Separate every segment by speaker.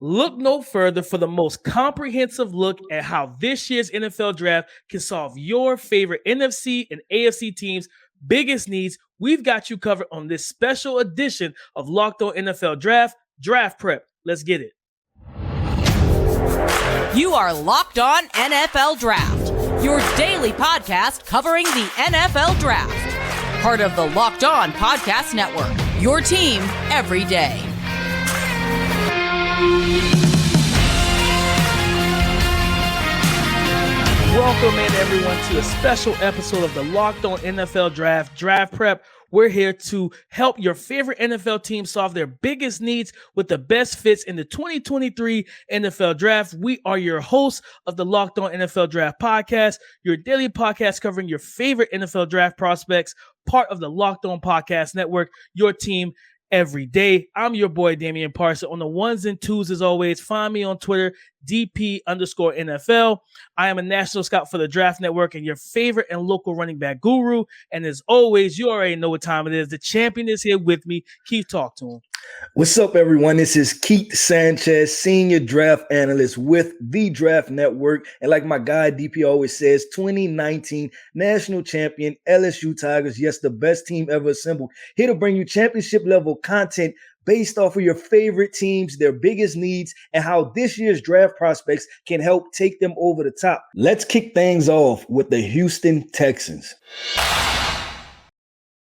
Speaker 1: Look no further for the most comprehensive look at how this year's NFL draft can solve your favorite NFC and AFC teams' biggest needs. We've got you covered on this special edition of Locked On NFL Draft Prep. Let's get it.
Speaker 2: You are Locked On NFL Draft, your daily podcast covering the NFL Draft. Part of the Locked On Podcast Network, your team every day.
Speaker 1: Welcome in, everyone, to a special episode of the Locked On NFL Draft Prep. We're here to help your favorite NFL team solve their biggest needs with the best fits in the 2023 NFL Draft. We are your hosts of the Locked On NFL Draft Podcast, your daily podcast covering your favorite NFL draft prospects, part of the Locked On Podcast Network, your team every day. I'm your boy, Damian Parson. On the ones and twos, as always, find me on Twitter, DP_NFL. I am a national scout for the Draft Network and your favorite and local running back guru. And as always, you already know what time it is. The champion is here with me. Keith, talk to him.
Speaker 3: What's up, everyone? This is Keith Sanchez, senior draft analyst with the Draft Network. And like my guy DP always says, 2019 national champion LSU Tigers. Yes, the best team ever assembled. Here to bring you championship level content based off of your favorite teams, their biggest needs, and how this year's draft prospects can help take them over the top. Let's kick things off with the Houston Texans.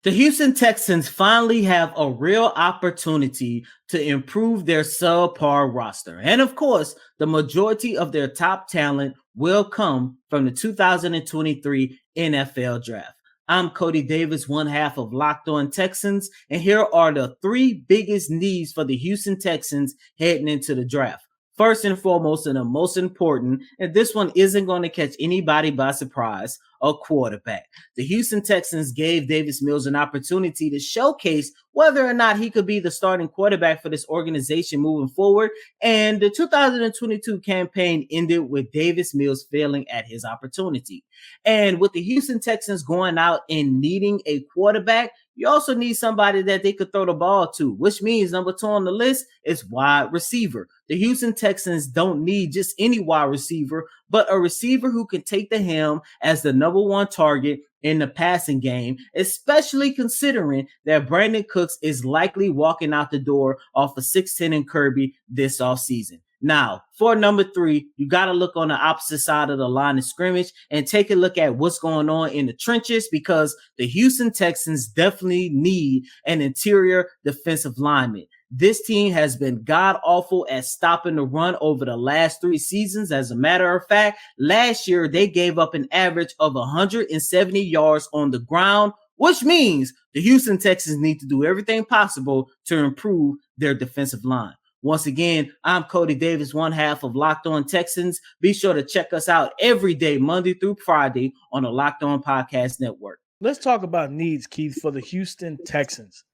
Speaker 4: The Houston Texans finally have a real opportunity to improve their subpar roster. And of course, the majority of their top talent will come from the 2023 NFL Draft. I'm Cody Davis, one half of Locked On Texans, and here are the three biggest needs for the Houston Texans heading into the draft. First and foremost, and the most important, and this one isn't going to catch anybody by surprise, a quarterback. The Houston Texans gave Davis Mills an opportunity to showcase whether or not he could be the starting quarterback for this organization moving forward, and the 2022 campaign ended with Davis Mills failing at his opportunity. And with the Houston Texans going out and needing a quarterback, you also need somebody that they could throw the ball to, which means number 2 on the list is wide receiver. The Houston Texans don't need just any wide receiver, but a receiver who can take the helm as the number 1 target in the passing game, especially considering that Brandon Cooks is likely walking out the door off of 6'10" and Kirby this offseason. Now, for number 3, you got to look on the opposite side of the line of scrimmage and take a look at what's going on in the trenches, because the Houston Texans definitely need an interior defensive lineman. This team has been god-awful at stopping the run over the last 3 seasons. As a matter of fact, last year they gave up an average of 170 yards on the ground, which means the Houston Texans need to do everything possible to improve their defensive line. Once again, I'm Cody Davis, one half of Locked On Texans. Be sure to check us out every day, Monday through Friday, on the Locked On Podcast Network.
Speaker 1: Let's talk about needs, Keith, for the Houston Texans.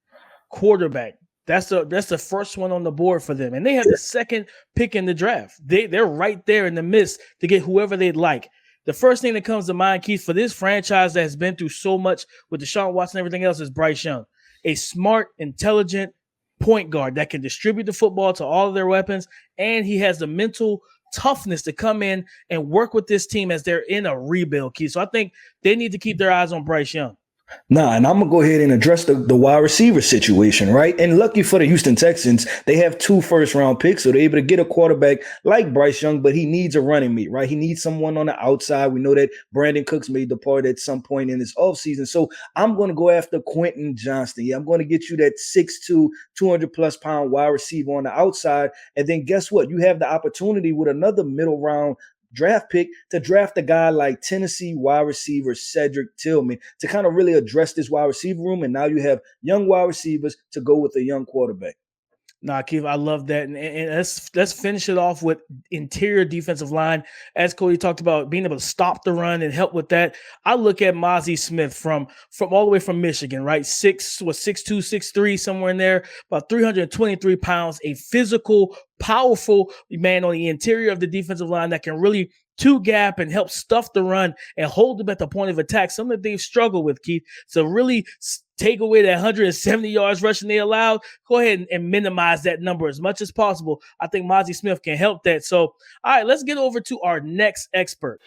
Speaker 1: Quarterback. That's the first one on the board for them. And they have the second pick in the draft. They're right there in the midst to get whoever they'd like. The first thing that comes to mind, Keith, for this franchise that has been through so much with Deshaun Watson and everything else is Bryce Young. A smart, intelligent point guard that can distribute the football to all of their weapons, and he has the mental toughness to come in and work with this team as they're in a rebuild, Keith. So I think they need to keep their eyes on Bryce Young.
Speaker 3: Nah, and I'm going to go ahead and address the wide receiver situation, right? And lucky for the Houston Texans, they have 2 first-round picks, so they're able to get a quarterback like Bryce Young, but he needs a running mate, right? He needs someone on the outside. We know that Brandon Cooks made the part at some point in this offseason, so I'm going to go after Quentin Johnston. Yeah, I'm going to get you that 6'2", 200-plus pound wide receiver on the outside, and then guess what? You have the opportunity with another middle-round draft pick to draft a guy like Tennessee wide receiver Cedric Tillman to kind of really address this wide receiver room. And now you have young wide receivers to go with a young quarterback.
Speaker 1: Nah, Keith, I love that. And let's finish it off with interior defensive line. As Cody talked about, being able to stop the run and help with that. I look at Mozzie Smith from all the way from Michigan, right? 6'2", 6'3", somewhere in there, about 323 pounds, a physical, powerful man on the interior of the defensive line that can really two gap and help stuff the run and hold them at the point of attack, something that they've struggled with, Keith. So really take away that 170 yards rushing they allowed, go ahead and minimize that number as much as possible. I think Mozzie Smith can help that. So, all right, let's get over to our next expert.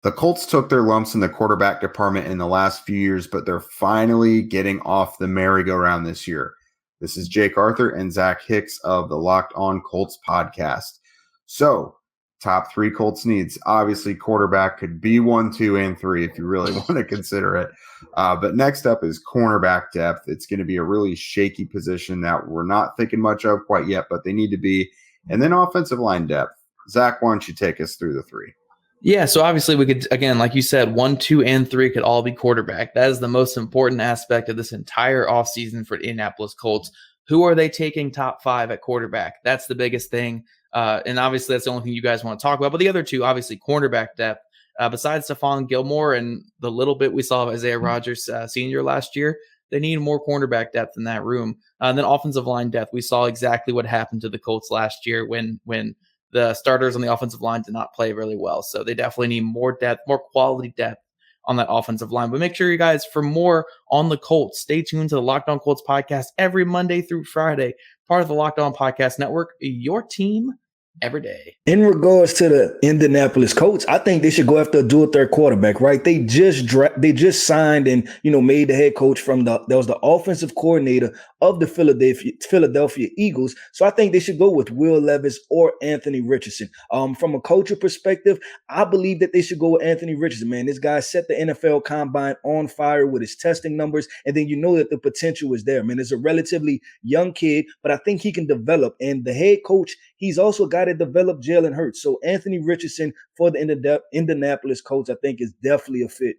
Speaker 5: The Colts took their lumps in the quarterback department in the last few years, but they're finally getting off the merry-go-round this year. This is Jake Arthur and Zach Hicks of the Locked On Colts podcast. So, top three Colts needs. Obviously, quarterback could be 1, 2, and 3 if you really want to consider it. But next up is cornerback depth. It's going to be a really shaky position that we're not thinking much of quite yet, but they need to be. And then offensive line depth. Zach, why don't you take us through the three?
Speaker 6: Yeah, so obviously we could, again, like you said, 1, 2, and 3 could all be quarterback. That is the most important aspect of this entire offseason for the Indianapolis Colts. Who are they taking top 5 at quarterback? That's the biggest thing. And obviously that's the only thing you guys want to talk about. But the other two, obviously, cornerback depth. Besides Stephon Gilmore and the little bit we saw of Isaiah Rodgers Sr. last year, they need more cornerback depth in that room. And then offensive line depth. We saw exactly what happened to the Colts last year when the starters on the offensive line did not play really well. So they definitely need more depth, more quality depth on that offensive line. But make sure you guys, for more on the Colts, stay tuned to the Locked On Colts podcast every Monday through Friday, part of the Locked On Podcast Network, your team every day.
Speaker 3: In regards to the Indianapolis Colts, I think they should go after a dual-threat quarterback, right? They just signed and, made the head coach that was the offensive coordinator of the Philadelphia Eagles. So I think they should go with Will Levis or Anthony Richardson. From a culture perspective, I believe that they should go with Anthony Richardson, man. This guy set the NFL Combine on fire with his testing numbers, and then that the potential is there, man. It's a relatively young kid, but I think he can develop. And the head coach, he's also got to develop Jalen Hurts. So Anthony Richardson for the Indianapolis Colts, I think, is definitely a fit.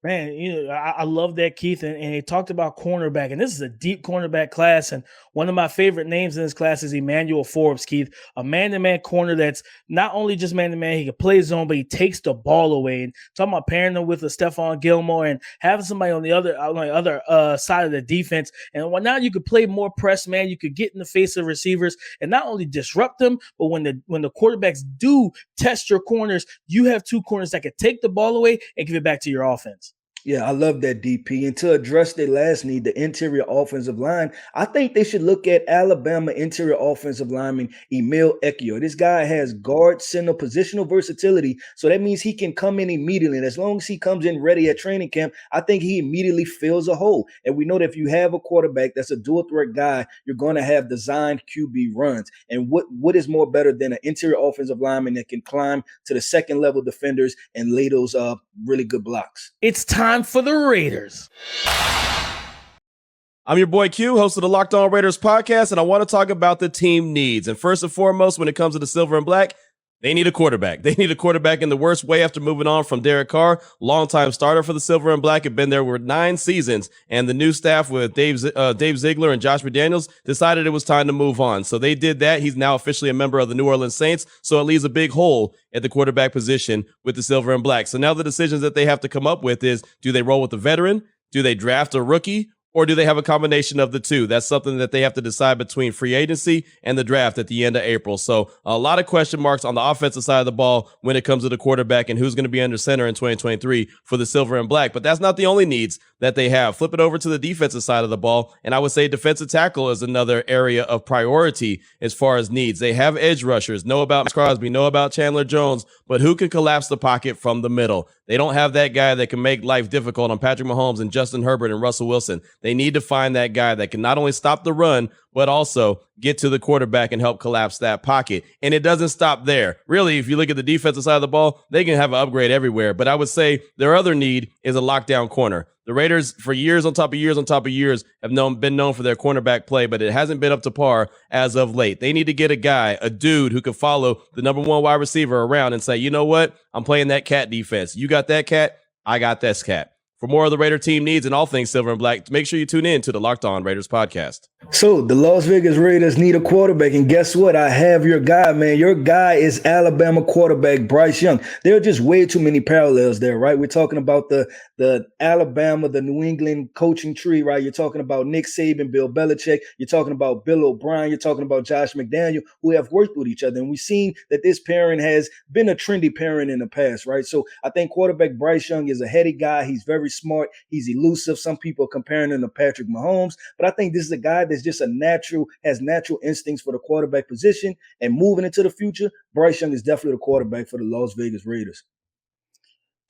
Speaker 1: Man, I love that, Keith. And he talked about cornerback, and this is a deep cornerback class. And one of my favorite names in this class is Emmanuel Forbes, Keith, a man-to-man corner that's not only just man-to-man, he can play zone, but he takes the ball away. And talking about pairing them with a Stephon Gilmore and having somebody on the other side of the defense. And now you could play more press, man. You could get in the face of receivers and not only disrupt them, but when the quarterbacks do test your corners, you have two corners that can take the ball away and give it back to your offense.
Speaker 3: Yeah, I love that, DP. And to address their last need, the interior offensive line, I think they should look at Alabama interior offensive lineman Emil Ekio. This guy has guard center positional versatility, so that means he can come in immediately. And as long as he comes in ready at training camp, I think he immediately fills a hole. And we know that if you have a quarterback that's a dual threat guy, you're going to have designed QB runs. And what is more better than an interior offensive lineman that can climb to the second level defenders and lay those really good blocks?
Speaker 1: It's time for the Raiders.
Speaker 7: I'm your boy Q, host of the Locked On Raiders podcast, and I want to talk about the team needs. And first and foremost, when it comes to the silver and black, they need a quarterback. They need a quarterback in the worst way after moving on from Derek Carr, longtime starter for the silver and black, had been there for 9 seasons. And the new staff with Dave Ziegler and Josh McDaniels decided it was time to move on. So they did that. He's now officially a member of the New Orleans Saints. So it leaves a big hole at the quarterback position with the silver and black. So now the decisions that they have to come up with is, do they roll with a veteran? Do they draft a rookie? Or do they have a combination of the two? That's something that they have to decide between free agency and the draft at the end of April. So a lot of question marks on the offensive side of the ball when it comes to the quarterback and who's going to be under center in 2023 for the silver and black. But that's not the only needs that they have. Flip it over to the defensive side of the ball, and I would say defensive tackle is another area of priority as far as needs. They have edge rushers, know about Crosby, know about Chandler Jones, but who can collapse the pocket from the middle? They don't have that guy that can make life difficult on Patrick Mahomes and Justin Herbert and Russell Wilson. They need to find that guy that can not only stop the run, but also get to the quarterback and help collapse that pocket. And it doesn't stop there. Really, if you look at the defensive side of the ball, they can have an upgrade everywhere. But I would say their other need is a lockdown corner. The Raiders, for years on top of years on top of years, have been known for their cornerback play, but it hasn't been up to par as of late. They need to get a guy, a dude who can follow the number one wide receiver around and say, you know what? I'm playing that cat defense. You got that cat? I got this cat. For more of the Raider team needs and all things silver and black, make sure you tune in to the Locked On Raiders podcast.
Speaker 3: So the Las Vegas Raiders need a quarterback, and guess what? I have your guy, man. Your guy is Alabama quarterback Bryce Young. There are just way too many parallels there, right? We're talking about the Alabama, the New England coaching tree, right? You're talking about Nick Saban, Bill Belichick. You're talking about Bill O'Brien. You're talking about Josh McDaniel, who have worked with each other. And we've seen that this pairing has been a trendy pairing in the past, right? So I think quarterback Bryce Young is a heady guy. He's very smart. He's elusive. Some people are comparing him to Patrick Mahomes, but I think this is a guy that's just has natural instincts for the quarterback position. And moving into the future, Bryce Young is definitely the quarterback for the Las Vegas Raiders.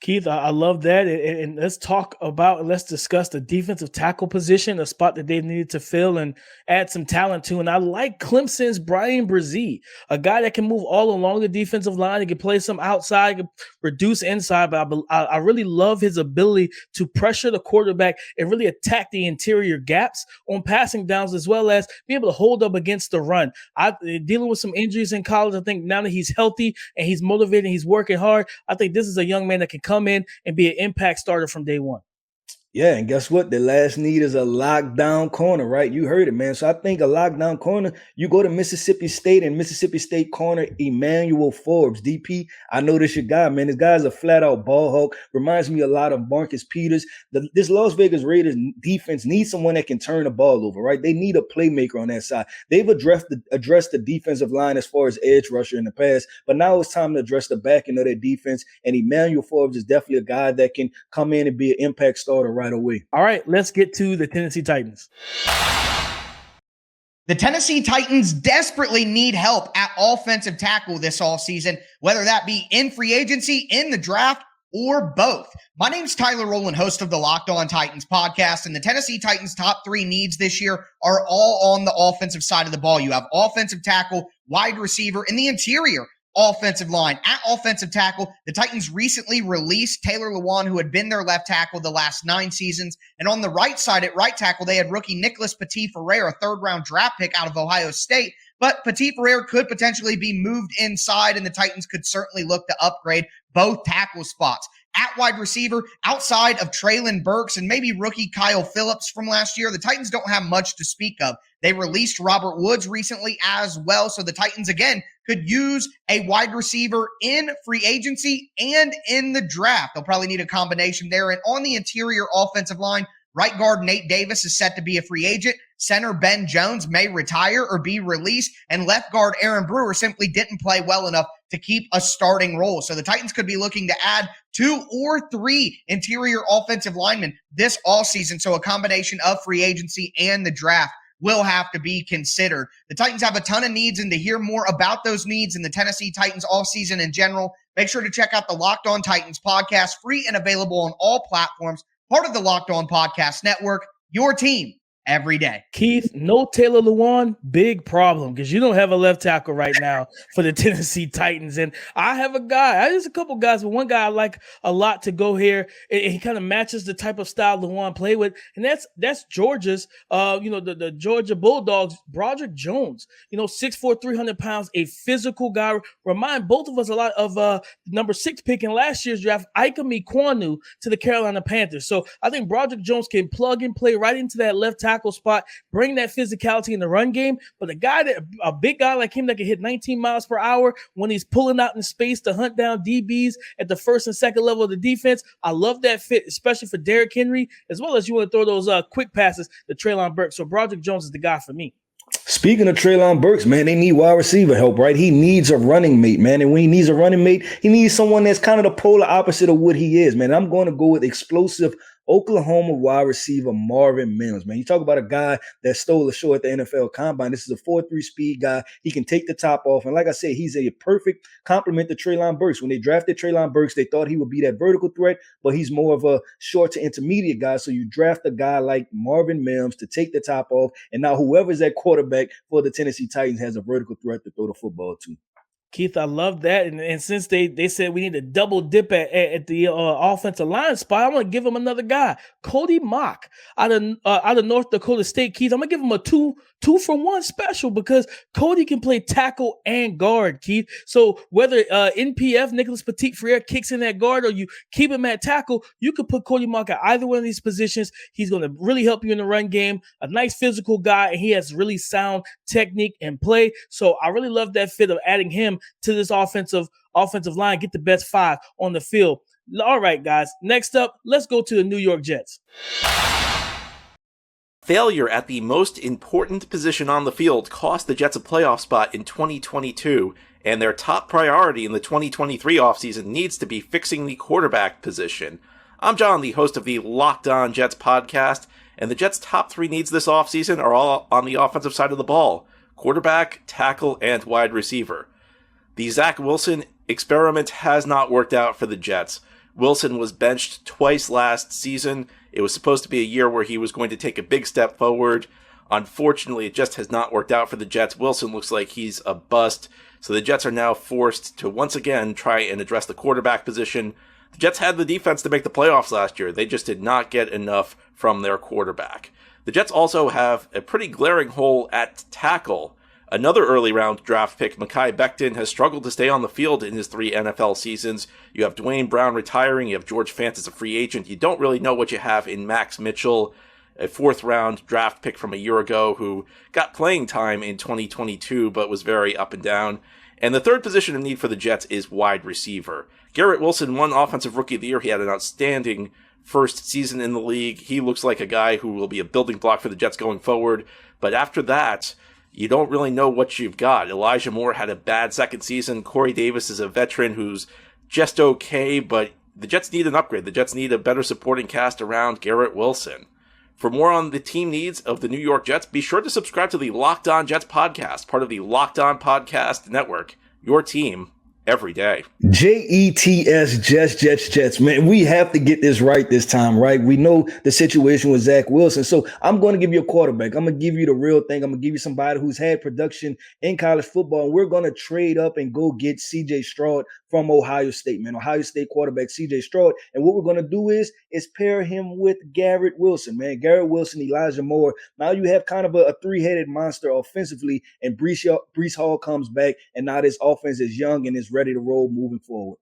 Speaker 1: Keith, I love that. And let's discuss the defensive tackle position, a spot that they needed to fill and add some talent to. And I like Clemson's Brian Brzee, a guy that can move all along the defensive line. He can play some outside, he can reduce inside, but I really love his ability to pressure the quarterback and really attack the interior gaps on passing downs, as well as be able to hold up against the run. Dealing with some injuries in college, I think now that he's healthy and he's motivated and he's working hard, I think this is a young man that can come in and be an impact starter from day one.
Speaker 3: Yeah, and guess what? The last need is a lockdown corner, right? You heard it, man. So I think a lockdown corner, you go to Mississippi State and Mississippi State corner Emmanuel Forbes, DP. I know this your guy, man. This guy's a flat-out ball hawk. Reminds me a lot of Marcus Peters. This Las Vegas Raiders defense needs someone that can turn the ball over, right? They need a playmaker on that side. They've addressed the defensive line as far as edge rusher in the past, but now it's time to address the back end of their defense, and Emmanuel Forbes is definitely a guy that can come in and be an impact starter right away.
Speaker 1: All right, let's get to the Tennessee Titans.
Speaker 8: The Tennessee Titans desperately need help at offensive tackle this offseason, whether that be in free agency, in the draft, or both. My name's Tyler Rowland, host of the Locked On Titans podcast, and the Tennessee Titans' top three needs this year are all on the offensive side of the ball. You have offensive tackle, wide receiver, and the interior offensive line. At offensive tackle, the Titans recently released Taylor Lewan, who had been their left tackle the last 9 seasons. And on the right side at right tackle, they had rookie Nicholas Petit-Ferrer, a third-round draft pick out of Ohio State. But Petit-Ferrer could potentially be moved inside, and the Titans could certainly look to upgrade both tackle spots. At wide receiver, outside of Traylon Burks and maybe rookie Kyle Phillips from last year, the Titans don't have much to speak of. They released Robert Woods recently as well, so the Titans, again, could use a wide receiver in free agency and in the draft. They'll probably need a combination there. And on the interior offensive line, right guard Nate Davis is set to be a free agent. Center Ben Jones may retire or be released. And left guard Aaron Brewer simply didn't play well enough to keep a starting role. So the Titans could be looking to add 2 or 3 interior offensive linemen this offseason. So a combination of free agency and the draft will have to be considered. The Titans have a ton of needs, and to hear more about those needs in the Tennessee Titans offseason in general, make sure to check out the Locked On Titans podcast, free and available on all platforms, part of the Locked On Podcast Network, your team every day.
Speaker 1: Keith, no Taylor Lewan, big problem, because you don't have a left tackle right now for the Tennessee Titans. And I have a guy, there's a couple guys, but one guy I like a lot to go here. And he kind of matches the type of style Lewan play with. And that's Georgia's, the Georgia Bulldogs, Broderick Jones, 6'4", 300 pounds, a physical guy. Remind both of us a lot of number 6 pick in last year's draft, Ika Mekwonu, to the Carolina Panthers. So I think Broderick Jones can plug and play right into that left tackle spot, bring that physicality in the run game. But a big guy like him that can hit 19 miles per hour when he's pulling out in space to hunt down DBs at the first and second level of the defense, I love that fit, especially for Derrick Henry, as well as you want to throw those quick passes to Treylon Burks. So Broderick Jones is the guy for me.
Speaker 3: Speaking of Treylon Burks, man, they need wide receiver help, right? He needs a running mate, man. And when he needs a running mate, he needs someone that's kind of the polar opposite of what he is, man. I'm going to go with explosive Oklahoma wide receiver Marvin Mims, man. You talk about a guy that stole the show at the NFL Combine. This is a 4.3 speed guy. He can take the top off. And like I said, he's a perfect complement to Treylon Burks. When they drafted Treylon Burks, they thought he would be that vertical threat, but he's more of a short to intermediate guy. So you draft a guy like Marvin Mims to take the top off. And now whoever's at quarterback for the Tennessee Titans has a vertical threat to throw the football to.
Speaker 1: Keith, I love that. And since they said we need to double dip at the offensive line spot, I'm going to give him another guy, Cody Mock out of North Dakota State. Keith, I'm going to give him a two for one special because Cody can play tackle and guard, Keith. So whether NPF, Nicholas Petit-Frere, kicks in at guard or you keep him at tackle, you could put Cody Mock at either one of these positions. He's going to really help you in the run game. A nice physical guy, and he has really sound technique and play. So I really love that fit of adding him to this offensive line, get the best 5 on the field. All right, guys. Next up, let's go to the New York Jets.
Speaker 9: Failure at the most important position on the field cost the Jets a playoff spot in 2022, and their top priority in the 2023 offseason needs to be fixing the quarterback position. I'm John, the host of the Locked On Jets podcast, and the Jets' top 3 needs this offseason are all on the offensive side of the ball: quarterback, tackle, and wide receiver. The Zach Wilson experiment has not worked out for the Jets. Wilson was benched twice last season. It was supposed to be a year where he was going to take a big step forward. Unfortunately, it just has not worked out for the Jets. Wilson looks like he's a bust. So the Jets are now forced to once again try and address the quarterback position. The Jets had the defense to make the playoffs last year. They just did not get enough from their quarterback. The Jets also have a pretty glaring hole at tackle. Another early round draft pick, Mekhi Becton, has struggled to stay on the field in his 3 NFL seasons. You have Dwayne Brown retiring. You have George Fant as a free agent. You don't really know what you have in Max Mitchell, a 4th round draft pick from a year ago who got playing time in 2022 but was very up and down. And the third position of need for the Jets is wide receiver. Garrett Wilson won Offensive Rookie of the Year. He had an outstanding first season in the league. He looks like a guy who will be a building block for the Jets going forward. But after that, you don't really know what you've got. Elijah Moore had a bad second season. Corey Davis is a veteran who's just okay, but the Jets need an upgrade. The Jets need a better supporting cast around Garrett Wilson. For more on the team needs of the New York Jets, be sure to subscribe to the Locked On Jets podcast, part of the Locked On Podcast Network. Your team every day.
Speaker 3: Jets, Jets. Man, we have to get this right this time, right? We know the situation with Zach Wilson. So I'm going to give you a quarterback. I'm going to give you the real thing. I'm going to give you somebody who's had production in college football. And we're going to trade up and go get CJ Stroud from Ohio State, man. Ohio State quarterback CJ Stroud. And what we're going to do is pair him with Garrett Wilson, man. Garrett Wilson, Elijah Moore. Now you have kind of a 3-headed monster offensively, and Bryce Hall comes back, and now this offense is young and is ready to roll moving forward.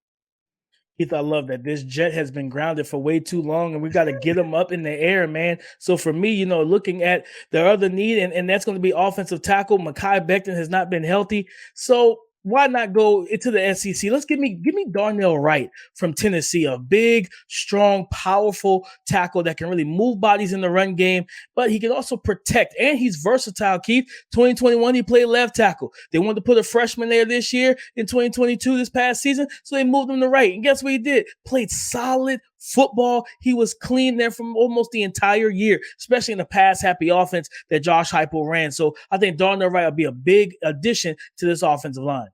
Speaker 1: Keith, I love that. This Jet has been grounded for way too long, and we got to get him up in the air, man. So for me, looking at the other need, and that's going to be offensive tackle. Mekhi Becton has not been healthy. So why not go into the SEC? Let's give me Darnell Wright from Tennessee, a big, strong, powerful tackle that can really move bodies in the run game, but he can also protect, and he's versatile, Keith. 2021, he played left tackle. They wanted to put a freshman there this year in 2022, this past season, so they moved him to right. And guess what he did? Played solid football. He was clean there from almost the entire year, especially in the pass-happy offense that Josh Heupel ran. So I think Darnell Wright will be a big addition to this offensive line.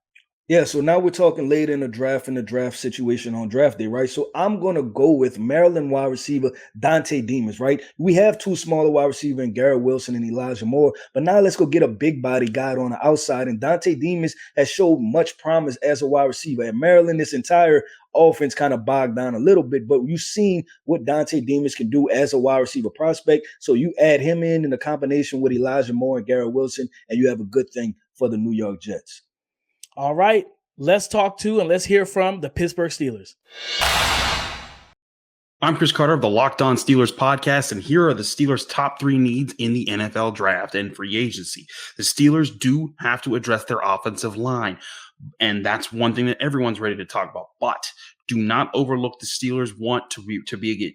Speaker 3: Yeah, so now we're talking later in the draft situation on draft day, right? So I'm going to go with Maryland wide receiver Dante Demas, right? We have 2 smaller wide receivers in Garrett Wilson and Elijah Moore, but now let's go get a big body guy on the outside. And Dante Demas has showed much promise as a wide receiver. At Maryland, this entire offense kind of bogged down a little bit, but you've seen what Dante Demas can do as a wide receiver prospect. So you add him in the combination with Elijah Moore and Garrett Wilson, and you have a good thing for the New York Jets.
Speaker 1: All right, let's talk to and let's hear from the Pittsburgh Steelers.
Speaker 10: I'm Chris Carter of the Locked On Steelers podcast, and here are the Steelers' top 3 needs in the NFL draft and free agency. The Steelers do have to address their offensive line, and that's one thing that everyone's ready to talk about. But do not overlook the Steelers want to be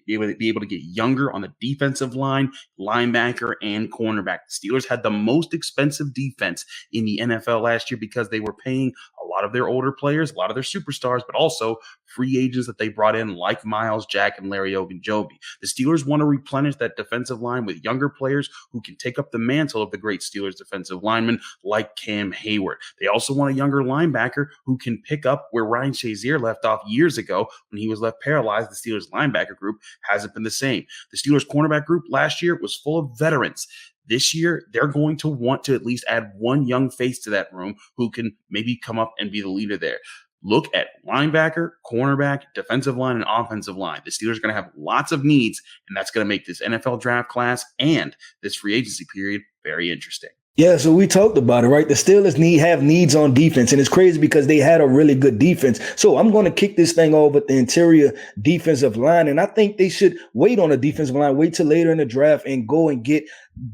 Speaker 10: able to get younger on the defensive line, linebacker, and cornerback. The Steelers had the most expensive defense in the NFL last year because they were paying a lot of their older players, a lot of their superstars, but also free agents that they brought in like Miles Jack and Larry Ogunjobi. The Steelers want to replenish that defensive line with younger players who can take up the mantle of the great Steelers defensive linemen like Cam Hayward. They also want a younger linebacker who can pick up where Ryan Shazier left off years ago when he was left paralyzed. The Steelers linebacker group hasn't been the same. The Steelers cornerback group last year was full of veterans. This year, they're going to want to at least add one young face to that room who can maybe come up and be the leader there. Look at linebacker, cornerback, defensive line, and offensive line. The Steelers are going to have lots of needs, and that's going to make this NFL draft class and this free agency period very interesting.
Speaker 3: Yeah, so we talked about it, right? The Steelers have needs on defense, and it's crazy because they had a really good defense. So I'm going to kick this thing off with the interior defensive line, and I think they should wait on the defensive line, wait till later in the draft and go and get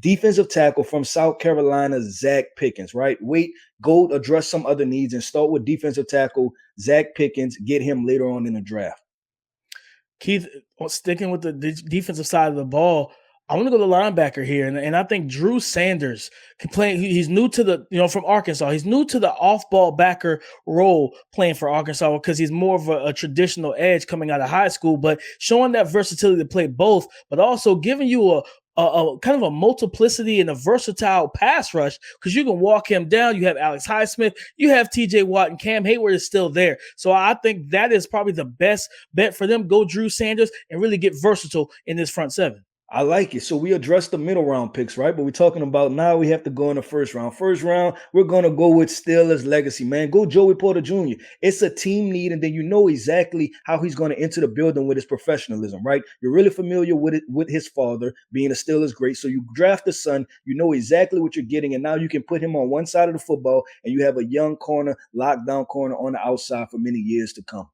Speaker 3: defensive tackle from South Carolina, Zach Pickens, right? Go address some other needs and start with defensive tackle Zach Pickens, get him later on in the draft.
Speaker 1: Keith, sticking with the defensive side of the ball, I want to go to linebacker here, and I think Drew Sanders can play. He's new to from Arkansas. He's new to the off-ball backer role playing for Arkansas because he's more of a traditional edge coming out of high school, but showing that versatility to play both, but also giving you a kind of a multiplicity and a versatile pass rush because you can walk him down. You have Alex Highsmith, you have TJ Watt, and Cam Hayward is still there. So I think that is probably the best bet for them. Go Drew Sanders and really get versatile in this front seven.
Speaker 3: I like it. So we addressed the middle round picks, right? But we're talking about now we have to go in the first round. First round, we're going to go with Steelers legacy, man. Go Joey Porter Jr. It's a team need, and then you know exactly how he's going to enter the building with his professionalism, right? You're really familiar with it, with his father being a Steelers great. So you draft the son, you know exactly what you're getting, and now you can put him on one side of the football, and you have a young corner, lockdown corner on the outside for many years to come.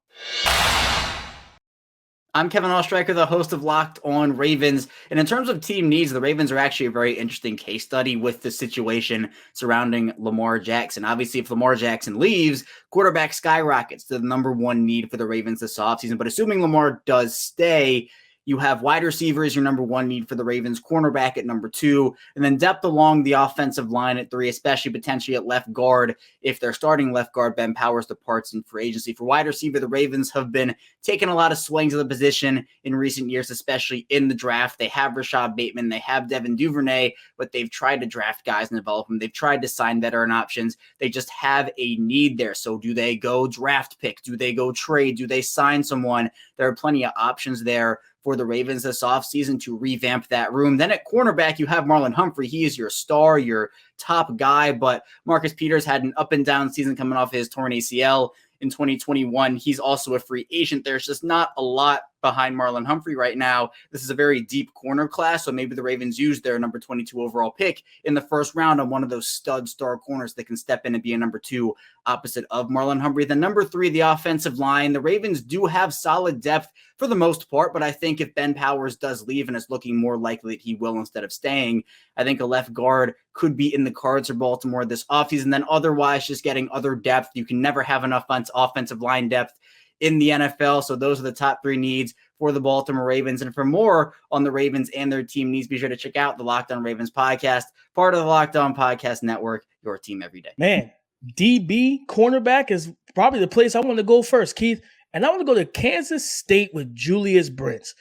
Speaker 11: I'm Kevin Ostreicher, the host of Locked On Ravens. And in terms of team needs, the Ravens are actually a very interesting case study with the situation surrounding Lamar Jackson. Obviously, if Lamar Jackson leaves, quarterback skyrockets to the number one need for the Ravens this offseason. But assuming Lamar does stay, you have wide receiver as your number one need for the Ravens, cornerback at number two, and then depth along the offensive line at three, especially potentially at left guard if their starting left guard, Ben Powers, departs in free agency. For wide receiver, the Ravens have been taking a lot of swings of the position in recent years, especially in the draft. They have Rashad Bateman, they have Devin Duvernay, but they've tried to draft guys and develop them. They've tried to sign veteran options. They just have a need there. So do they go draft pick? Do they go trade? Do they sign someone? There are plenty of options there for the Ravens this offseason to revamp that room. Then at cornerback, you have Marlon Humphrey. He is your star, your top guy, but Marcus Peters had an up and down season coming off his torn ACL in 2021. He's also a free agent. There's just not a lot behind Marlon Humphrey right now. This is a very deep corner class, so maybe the Ravens use their number 22 overall pick in the first round on one of those stud star corners that can step in and be a number two opposite of Marlon Humphrey. Then number three, the offensive line. The Ravens do have solid depth for the most part, but I think if Ben Powers does leave, and it's looking more likely that he will instead of staying, I think a left guard could be in the cards for Baltimore this offseason. Then otherwise, just getting other depth. You can never have enough offensive line depth in the NFL. So those are the top three needs for the Baltimore Ravens. And for more on the Ravens and their team needs, be sure to check out the Locked On Ravens podcast, part of the Locked On Podcast Network, your team every day.
Speaker 1: Man, DB cornerback is probably the place I want to go first, Keith. And I want to go to Kansas State with Julius Brents.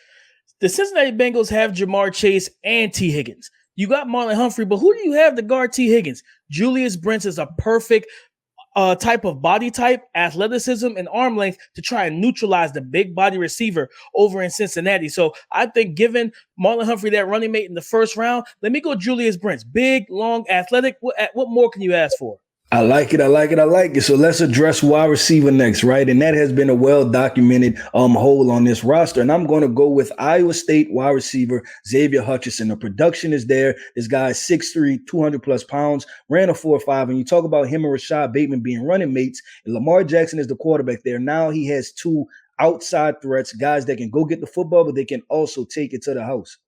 Speaker 1: The Cincinnati Bengals have Jamar Chase and T. Higgins. You got Marlon Humphrey, but who do you have to guard T. Higgins? Julius Brents is a perfect type of body type, athleticism, and arm length to try and neutralize the big body receiver over in Cincinnati. So I think giving Marlon Humphrey that running mate in the first round, let me go Julius Brents. Big, long, athletic. What more can you ask for?
Speaker 3: I like it. So let's address wide receiver next, right? And that has been a well-documented hole on this roster. And I'm going to go with Iowa State wide receiver Xavier Hutchinson. The production is there. This guy is 6'3", 200-plus pounds, ran a 4.5. And you talk about him and Rashad Bateman being running mates. And Lamar Jackson is the quarterback there. Now he has two outside threats, guys that can go get the football, but they can also take it to the house.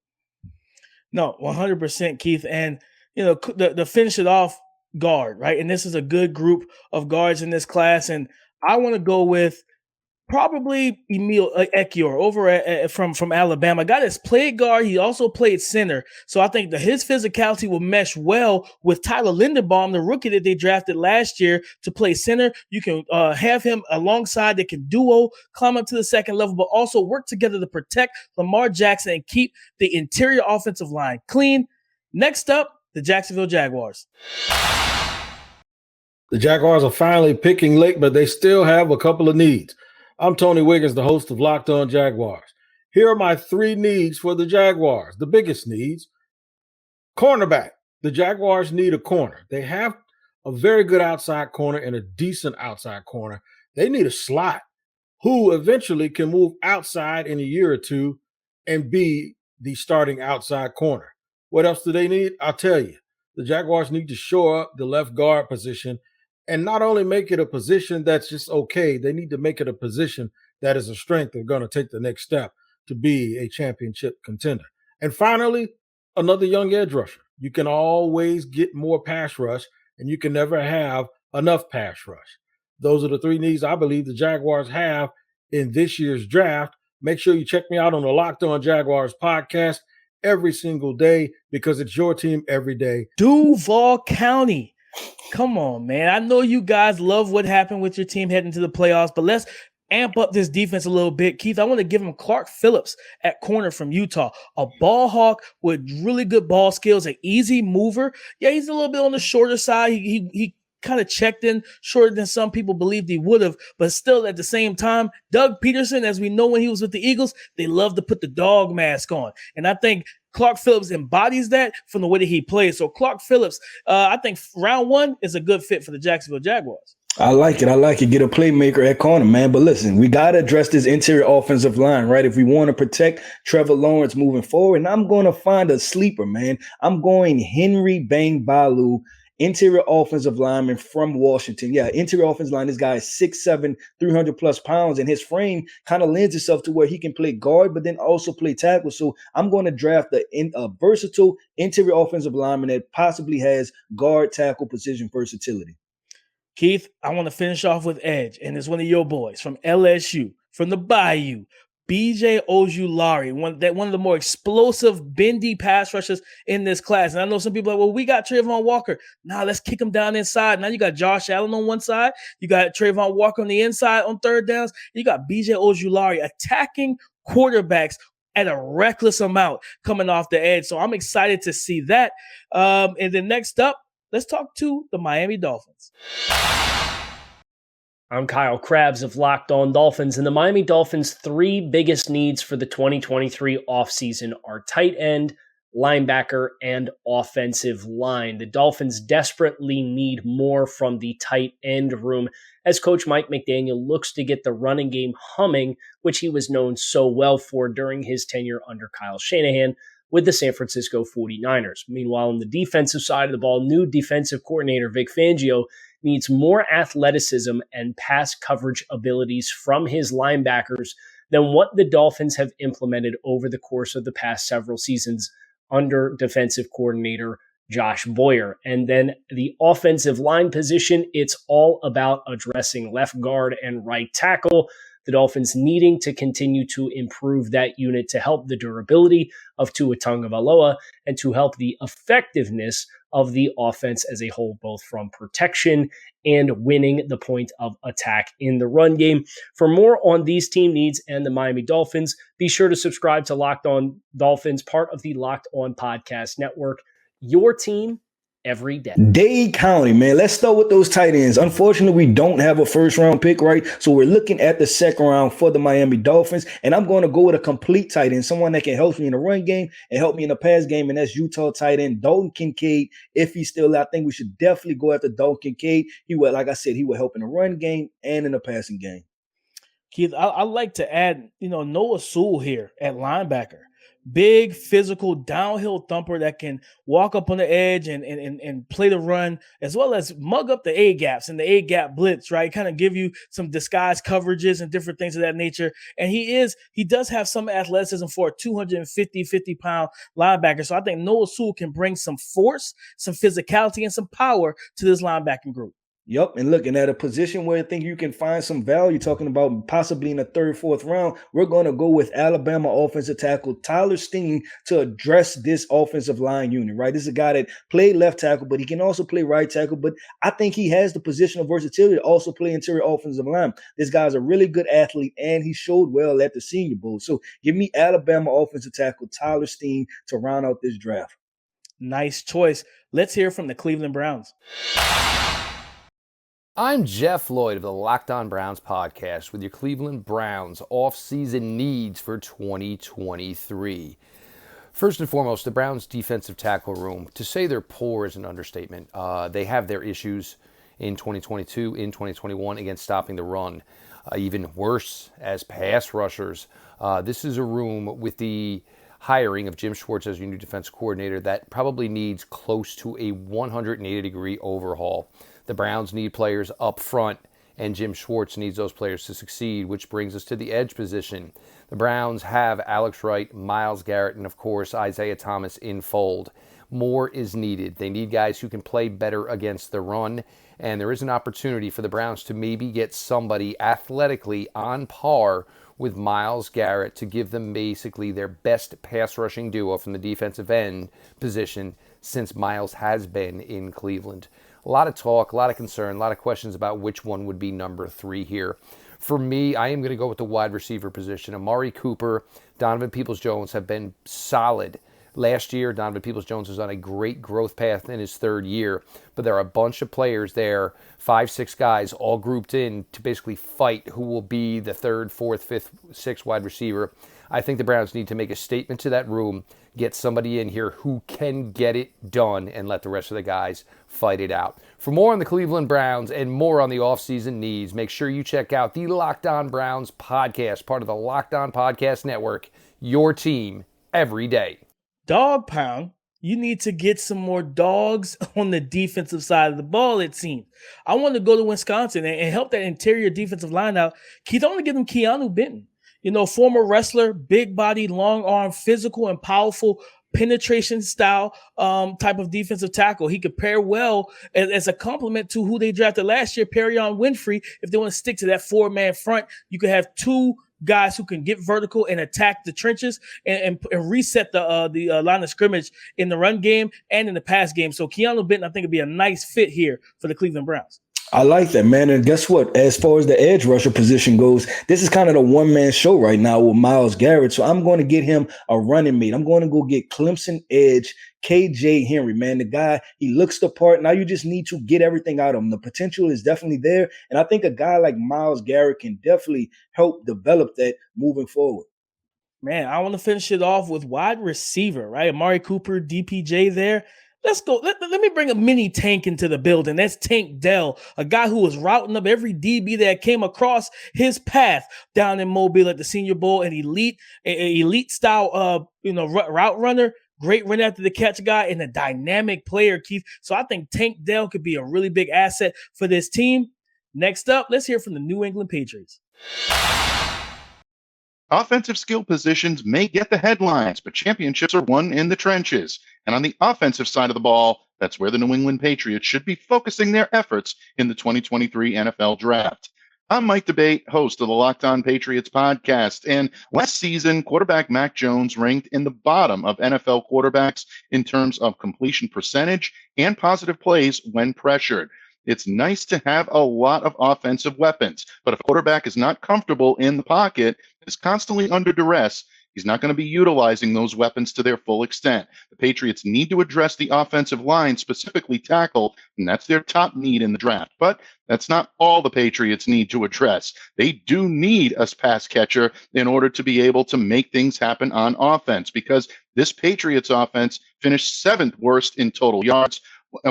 Speaker 1: No, 100%, Keith. And, the finish it off, guard, right? And this is a good group of guards in this class. And I want to go with probably Emil Ekiyor over from Alabama. Guy that's played guard. He also played center. So I think that his physicality will mesh well with Tyler Linderbaum, the rookie that they drafted last year to play center. You can have him alongside. They can duo, climb up to the second level, but also work together to protect Lamar Jackson and keep the interior offensive line clean. Next up, the Jacksonville Jaguars.
Speaker 12: The Jaguars are finally picking late, but they still have a couple of needs. I'm Tony Wiggins, the host of Locked On Jaguars. Here are my three needs for the Jaguars. The biggest needs: cornerback. the Jaguars need a corner. They have a very good outside corner and a decent outside corner. They need a slot who eventually can move outside in a year or two and be the starting outside corner. What else do they need? I'll tell you. The Jaguars need to shore up the left guard position and not only make it a position that's just okay, they need to make it a position that is a strength they're going to take the next step to be a championship contender. And finally, another young edge rusher. You can always get more pass rush, and you can never have enough pass rush. Those are the three needs I believe the Jaguars have in this year's draft. Make sure you check me out on the Locked On Jaguars podcast every single day because it's your team every day.
Speaker 1: Duval County. Come on, man. I know you guys love what happened with your team heading to the playoffs, but let's amp up this defense a little bit. Keith, I want to give him Clark Phillips at corner from Utah, a ball hawk with really good ball skills, an easy mover. Yeah, he's a little bit on the shorter side. He kind of checked in shorter than some people believed he would have, but still at the same time, Doug Peterson, as we know when he was with the Eagles, they love to put the dog mask on. And I think Clark Phillips embodies that from the way that he plays. So Clark Phillips, I think round one is a good fit for the Jacksonville Jaguars.
Speaker 3: I like it. Get a playmaker at corner, man. But listen, we got to address this interior offensive line, right? If we want to protect Trevor Lawrence moving forward, and I'm going to find a sleeper, man. I'm going Henry Bang Balu, interior offensive lineman from Washington. Yeah, interior offensive line. This guy is 6'7", 300 plus pounds, and his frame kind of lends itself to where he can play guard, but then also play tackle. So I'm going to draft a versatile interior offensive lineman that possibly has guard tackle position versatility.
Speaker 1: Keith, I want to finish off with edge, and it's one of your boys from LSU, from the Bayou, BJ Ojulari, one of the more explosive, bendy pass rushers in this class. And I know some people are like, well, we got Trayvon Walker. Nah, let's kick him down inside. Now you got Josh Allen on one side. You got Trayvon Walker on the inside on third downs. You got BJ Ojulari attacking quarterbacks at a reckless amount coming off the edge. So I'm excited to see that. And then next up, let's talk to the Miami Dolphins.
Speaker 13: I'm Kyle Krabs of Locked On Dolphins, and the Miami Dolphins' three biggest needs for the 2023 offseason are tight end, linebacker, and offensive line. The Dolphins desperately need more from the tight end room as Coach Mike McDaniel looks to get the running game humming, which he was known so well for during his tenure under Kyle Shanahan with the San Francisco 49ers. Meanwhile, on the defensive side of the ball, new defensive coordinator Vic Fangio needs more athleticism and pass coverage abilities from his linebackers than what the Dolphins have implemented over the course of the past several seasons under defensive coordinator Josh Boyer. And then the offensive line position, it's all about addressing left guard and right tackle. The Dolphins needing to continue to improve that unit to help the durability of Tua Tagovailoa and to help the effectiveness of the offense as a whole, both from protection and winning the point of attack in the run game. For more on these team needs and the Miami Dolphins, be sure to subscribe to Locked On Dolphins, part of the Locked On Podcast Network, your team every day.
Speaker 3: Dade County, man. Let's start with those tight ends. Unfortunately, we don't have a first round pick, right? So we're looking at the second round for the Miami Dolphins, and I'm going to go with a complete tight end, someone that can help me in the run game and help me in the pass game, and that's Utah tight end Dalton Kincaid. If he's still out, I think we should definitely go after Dalton Kincaid. He would, like I said, he would help in the run game and in the passing game.
Speaker 1: Keith, I like to add, Noah Sewell here at linebacker. Big, physical, downhill thumper that can walk up on the edge and play the run, as well as mug up the A-gaps and the A-gap blitz, right? Kind of give you some disguised coverages and different things of that nature. And he does have some athleticism for a 50-pound linebacker. So I think Noah Sewell can bring some force, some physicality, and some power to this linebacking group.
Speaker 3: Yep, and looking at a position where I think you can find some value, talking about possibly in the third, fourth round, we're going to go with Alabama offensive tackle Tyler Steen to address this offensive line unit, right? This is a guy that played left tackle, but he can also play right tackle, but I think he has the positional versatility to also play interior offensive line. This guy's a really good athlete, and he showed well at the Senior Bowl. So give me Alabama offensive tackle Tyler Steen to round out this draft.
Speaker 1: Nice choice. Let's hear from the Cleveland Browns.
Speaker 14: I'm Jeff Lloyd of the Locked On Browns podcast with your Cleveland Browns off-season needs for 2023. First and foremost, the Browns' defensive tackle room, to say they're poor is an understatement. They have their issues in 2022, in 2021 against stopping the run. Even worse as pass rushers. This is a room with the hiring of Jim Schwartz as your new defense coordinator that probably needs close to a 180-degree overhaul. The Browns need players up front, and Jim Schwartz needs those players to succeed, which brings us to the edge position. The Browns have Alex Wright, Myles Garrett, and of course Isaiah Thomas in fold. More is needed. They need guys who can play better against the run, and there is an opportunity for the Browns to maybe get somebody athletically on par with Myles Garrett to give them basically their best pass rushing duo from the defensive end position since Myles has been in Cleveland. A lot of talk, a lot of concern, a lot of questions about which one would be number 3 here. For me, I am going to go with the wide receiver position. Amari Cooper, Donovan Peoples-Jones have been solid. Last year, Donovan Peoples-Jones was on a great growth path in his 3rd year, but there are a bunch of players there, 5-6 guys, all grouped in to basically fight who will be the 3rd, 4th, 5th, 6th wide receiver. I think the Browns need to make a statement to that room, get somebody in here who can get it done, and let the rest of the guys fight it out. For more on the Cleveland Browns and more on the offseason needs, make sure you check out the Locked On Browns podcast, part of the Locked On Podcast Network, your team every day.
Speaker 1: Dog pound, you need to get some more dogs on the defensive side of the ball, it seems. I want to go to Wisconsin and help that interior defensive line out. Keith, I want to give them Keanu Benton. You know, former wrestler, big body, long arm, physical and powerful, penetration style type of defensive tackle. He could pair well as a complement to who they drafted last year, Perion Winfrey. If they want to stick to that 4-man front, you could have 2 guys who can get vertical and attack the trenches and reset the line of scrimmage in the run game and in the pass game. So Keanu Benton, I think, would be a nice fit here for the Cleveland Browns.
Speaker 3: I like that, man. And guess what? As far as the edge rusher position goes, this is kind of the one-man show right now with Myles Garrett. So I'm going to get him a running mate. I'm going to go get Clemson edge KJ Henry, man. The guy, he looks the part. Now you just need to get everything out of him. The potential is definitely there. And I think a guy like Myles Garrett can definitely help develop that moving forward.
Speaker 1: Man, I want to finish it off with wide receiver, right? Amari Cooper, DPJ there. Let's go. Let me bring a mini Tank into the building. That's Tank Dell, a guy who was routing up every DB that came across his path down in Mobile at the Senior Bowl, an elite style, route runner, great run after the catch guy, and a dynamic player, Keith. So I think Tank Dell could be a really big asset for this team. Next up, let's hear from the New England Patriots.
Speaker 15: Offensive skill positions may get the headlines, but championships are won in the trenches. And on the offensive side of the ball, that's where the New England Patriots should be focusing their efforts in the 2023 NFL Draft. I'm Mike DeBate, host of the Locked On Patriots podcast. And last season, quarterback Mac Jones ranked in the bottom of NFL quarterbacks in terms of completion percentage and positive plays when pressured. It's nice to have a lot of offensive weapons, but if a quarterback is not comfortable in the pocket, is constantly under duress, he's not going to be utilizing those weapons to their full extent. The Patriots need to address the offensive line, specifically tackle, and that's their top need in the draft. But that's not all the Patriots need to address. They do need a pass catcher in order to be able to make things happen on offense, because this Patriots offense finished 7th worst in total yards,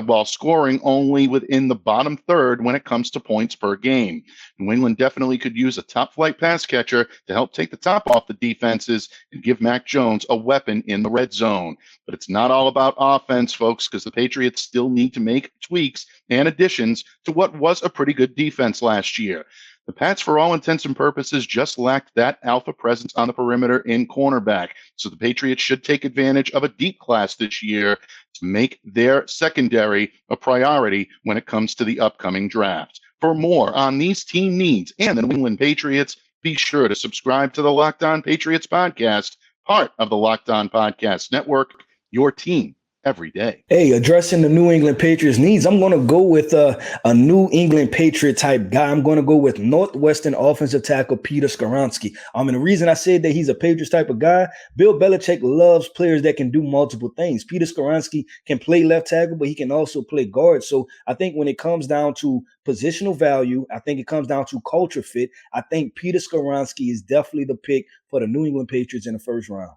Speaker 15: while scoring only within the bottom third when it comes to points per game. New England definitely could use a top-flight pass catcher to help take the top off the defenses and give Mac Jones a weapon in the red zone. But it's not all about offense, folks, because the Patriots still need to make tweaks and additions to what was a pretty good defense last year. The Pats, for all intents and purposes, just lacked that alpha presence on the perimeter in cornerback. So the Patriots should take advantage of a deep class this year to make their secondary a priority when it comes to the upcoming draft. For more on these team needs and the New England Patriots, be sure to subscribe to the Locked On Patriots podcast, part of the Locked On Podcast Network, your team every day.
Speaker 3: Hey, addressing the New England Patriots needs, I'm going to go with a New England Patriot type guy. I'm going to go with Northwestern offensive tackle Peter Skoronski. And the reason I said that he's a Patriots type of guy, Bill Belichick loves players that can do multiple things. Peter Skoronski can play left tackle, but he can also play guard. So I think when it comes down to positional value, I think it comes down to culture fit. I think Peter Skoronski is definitely the pick for the New England Patriots in the first round.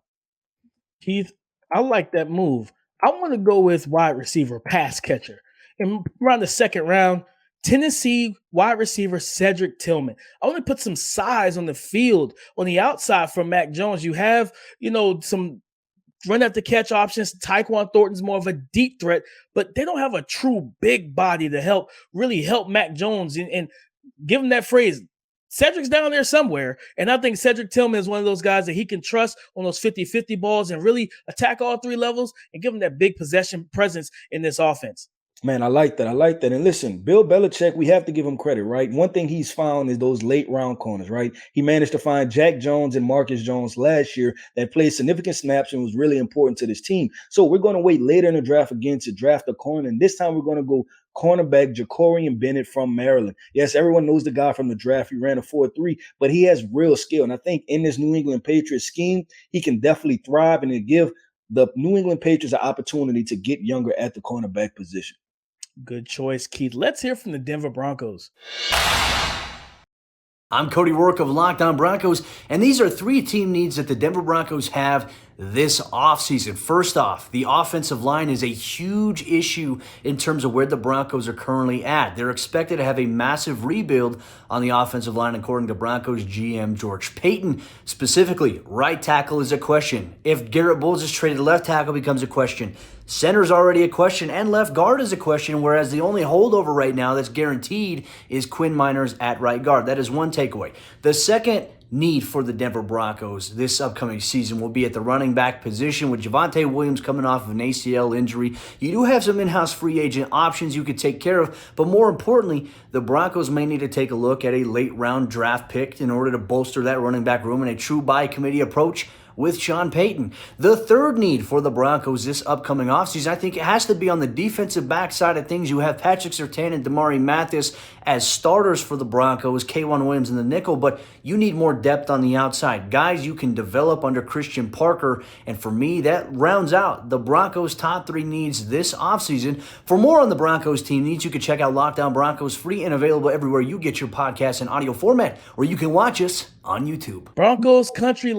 Speaker 1: Keith, I like that move. I want to go with wide receiver, pass catcher. And around the second round, Tennessee wide receiver Cedric Tillman. I want to put some size on the field on the outside for Mac Jones. You have, some run after catch options. Tyquan Thornton's more of a deep threat, but they don't have a true big body to really help Mac Jones and give him that phrase. Cedric's down there somewhere, and I think Cedric Tillman is one of those guys that he can trust on those 50-50 balls and really attack all three levels and give him that big possession presence in this offense.
Speaker 3: Man, I like that. And listen, Bill Belichick, we have to give him credit, right? One thing he's found is those late round corners, right? He managed to find Jack Jones and Marcus Jones last year that played significant snaps and was really important to this team. So we're going to wait later in the draft again to draft a corner. And this time we're going to go cornerback Jacorian Bennett from Maryland. Yes, everyone knows the guy from the draft. He ran a 4.3, but he has real skill. And I think in this New England Patriots scheme, he can definitely thrive and to give the New England Patriots an opportunity to get younger at the cornerback position.
Speaker 1: Good choice, Keith. Let's hear from the Denver Broncos.
Speaker 16: I'm Cody Rourke of Locked On Broncos, and these are three team needs that the Denver Broncos have this offseason. First off, the offensive line is a huge issue in terms of where the Broncos are currently at. They're expected to have a massive rebuild on the offensive line, according to Broncos GM George Payton. Specifically, right tackle is a question. If Garrett Bowles is traded, left tackle becomes a question. Center's already a question, and left guard is a question, whereas the only holdover right now that's guaranteed is Quinn Miners at right guard. That is one takeaway. The second need for the Denver Broncos this upcoming season will be at the running back position with Javonte Williams coming off of an ACL injury. You do have some in-house free agent options you could take care of, but more importantly, the Broncos may need to take a look at a late round draft pick in order to bolster that running back room in a true by committee approach with Sean Payton. The third need for the Broncos this upcoming offseason, I think it has to be on the defensive back side of things. You have Patrick Surtain and Damari Mathis as starters for the Broncos, K'Wan Williams in the nickel, but you need more depth on the outside. Guys you can develop under Christian Parker, and for me, that rounds out the Broncos' top three needs this offseason. For more on the Broncos team needs, you can check out Locked On Broncos, free and available everywhere you get your podcasts in audio format, or you can watch us on YouTube.
Speaker 1: Broncos country,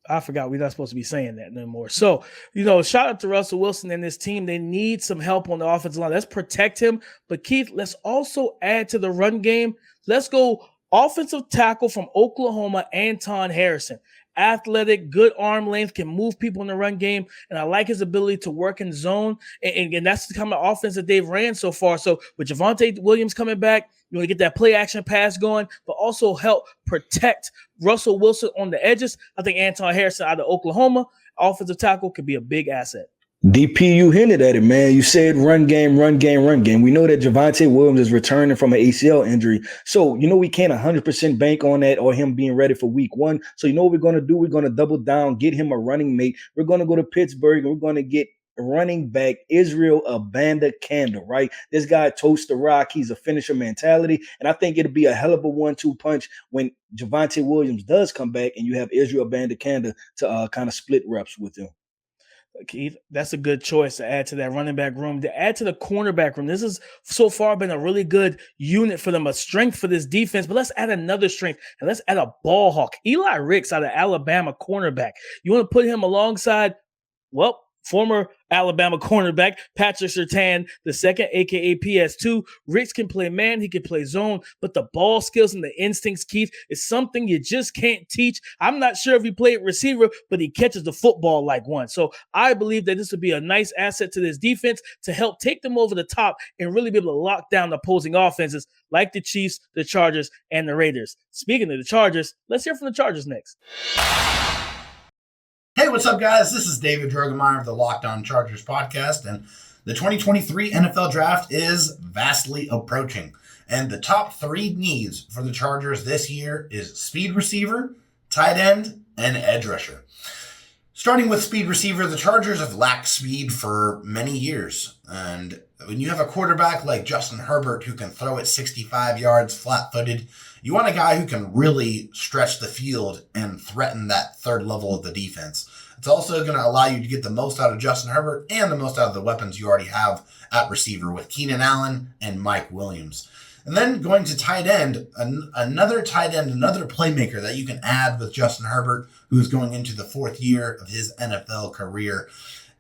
Speaker 1: I forgot we're not supposed to be saying that no more. So, shout out to Russell Wilson and his team. They need some help on the offensive line. Let's protect him. But Keith, let's also add to the run game. Let's go offensive tackle from Oklahoma, Anton Harrison. Athletic, good arm length, can move people in the run game, and I like his ability to work in zone, and that's the kind of offense that they've ran so far. So with Javonte Williams coming back, you want to get that play action pass going, but also help protect Russell Wilson on the edges. I think Anton Harrison out of Oklahoma, offensive tackle, could be a big asset.
Speaker 3: DP, you hinted at it, man. You said run game. We know that Javonte Williams is returning from an ACL injury. So, we can't 100% bank on that or him being ready for week one. So, what we're going to do? We're going to double down, get him a running mate. We're going to go to Pittsburgh and we're going to get running back Israel Abanda-Kanda, right? This guy toasts the rock. He's a finisher mentality. And I think it'll be a hell of a 1-2 punch when Javonte Williams does come back and you have Israel Abanda-Kanda to kind of split reps with him.
Speaker 1: Keith, that's a good choice to add to that running back room. To add to the cornerback room, this has so far been a really good unit for them, a strength for this defense. But let's add another strength, and let's add a ball hawk. Eli Ricks out of Alabama, cornerback. You want to put him alongside, former Alabama cornerback Patrick Surtain II, a.k.a. PS2. Ricks can play man, he can play zone, but the ball skills and the instincts, Keith, is something you just can't teach. I'm not sure if he played receiver, but he catches the football like one. So I believe that this would be a nice asset to this defense to help take them over the top and really be able to lock down the opposing offenses like the Chiefs, the Chargers, and the Raiders. Speaking of the Chargers, let's hear from the Chargers next.
Speaker 17: Hey, what's up, guys? This is David Drogemeyer of the Locked On Chargers podcast, and the 2023 NFL Draft is vastly approaching. And the top three needs for the Chargers this year is speed receiver, tight end, and edge rusher. Starting with speed receiver, the Chargers have lacked speed for many years. And when you have a quarterback like Justin Herbert who can throw it 65 yards flat-footed, you want a guy who can really stretch the field and threaten that third level of the defense. It's also going to allow you to get the most out of Justin Herbert and the most out of the weapons you already have at receiver with Keenan Allen and Mike Williams. And then going to tight end, another tight end, another playmaker that you can add with Justin Herbert, who's going into the fourth year of his NFL career.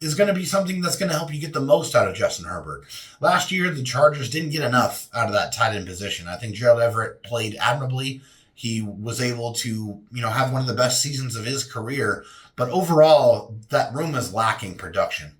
Speaker 17: is going to be something that's going to help you get the most out of Justin Herbert. Last year, the Chargers didn't get enough out of that tight end position. I think Gerald Everett played admirably. He was able to, have one of the best seasons of his career. But overall, that room is lacking production.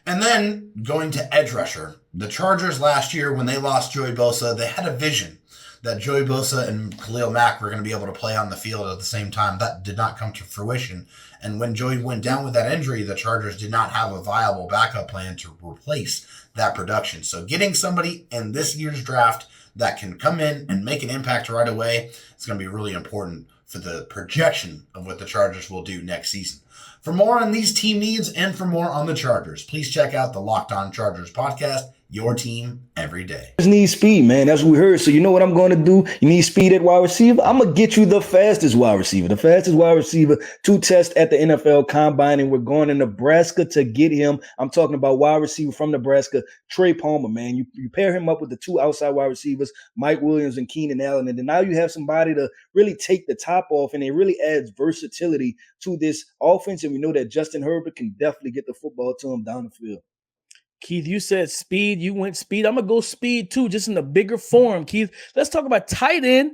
Speaker 17: And then going to edge rusher. The Chargers last year, when they lost Joey Bosa, they had a vision that Joey Bosa and Khalil Mack were going to be able to play on the field at the same time. That did not come to fruition. And when Joey went down with that injury, the Chargers did not have a viable backup plan to replace that production. So getting somebody in this year's draft that can come in and make an impact right away is going to be really important for the projection of what the Chargers will do next season. For more on these team needs and for more on the Chargers, please check out the Locked On Chargers podcast, your team every day.
Speaker 3: Just need speed, man. That's what we heard. So you know what I'm going to do? You need speed at wide receiver? I'm going to get you the fastest wide receiver to test at the NFL Combine, and we're going to Nebraska to get him. I'm talking about wide receiver from Nebraska, Trey Palmer, man. You pair him up with the two outside wide receivers, Mike Williams and Keenan Allen, and then now you have somebody to really take the top off, and it really adds versatility to this offense, and we know that Justin Herbert can definitely get the football to him down the field.
Speaker 1: Keith, you said speed. You went speed. I'm going to go speed too, just in a bigger form, Keith. Let's talk about tight end